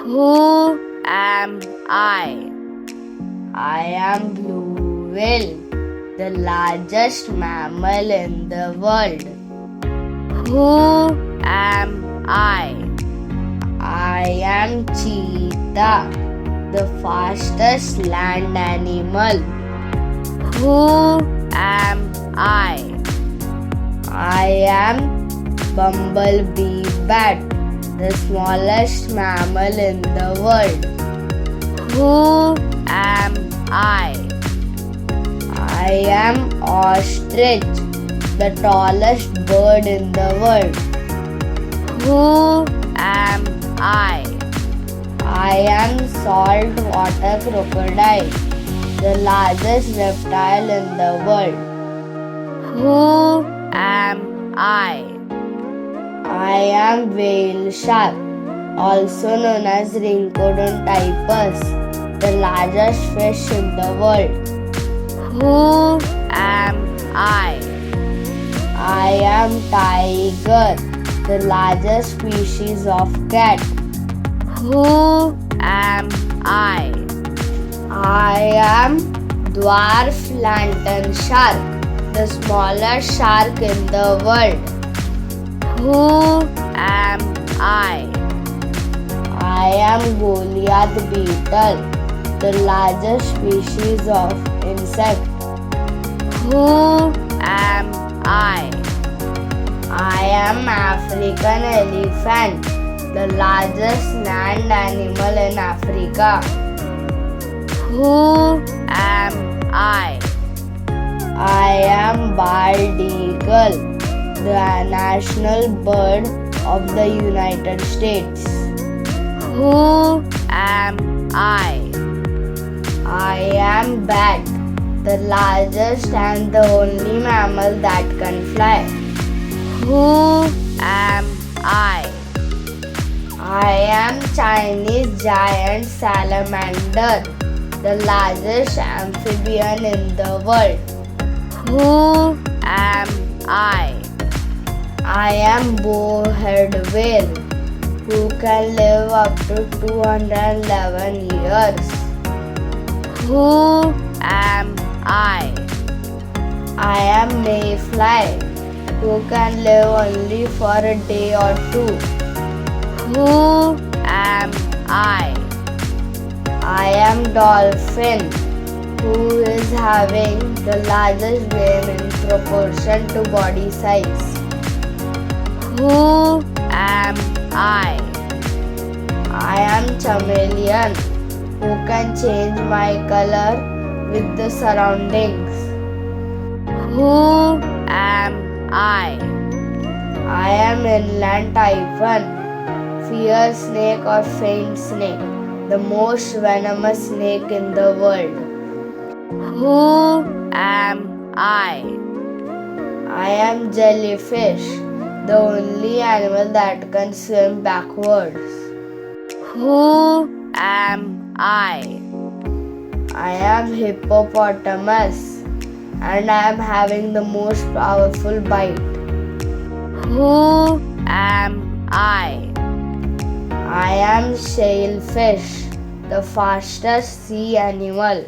Who am I? I am blue whale, the largest mammal in the world. Who am I? I am cheetah, the fastest land animal. Who am I? I am bumblebee bat, the smallest mammal in the world. Who am I? I am ostrich, the tallest bird in the world. Who am I? I am saltwater crocodile, the largest reptile in the world. Who am I? I am whale shark, also known as Rhincodon typus, the largest fish in the world. Who am I? I am tiger, the largest species of cat. Who am I? I am dwarf LANTERNSHARK, the smallest shark in the world. Who am I? I am Goliath beetle, the largest species of insect. Who am I? I am African elephant, the largest land animal in Africa. Who am I? I am bald eagle, the national bird of the United States. Who am I? I am bat, the largest and the only mammal that can fly. Who am I? I am Chinese giant salamander, the largest amphibian in the world. Who am I? I am bowhead whale, who can live up to 211 years. Who am I? I am MAYFLY, who can live only for a day or two. Who am I? I am dolphin, who is having the largest brain in proportion to body size. Who am I? I am chameleon, who can change my color with the surroundings. Who am I? I am inland typhoon, fierce snake or faint snake, the most venomous snake in the world. Who am I? I am jellyfish, the only animal that can swim backwards. Who am I? I am hippopotamus, and I am having the most powerful bite. Who am I? I am shellfish, the fastest sea animal.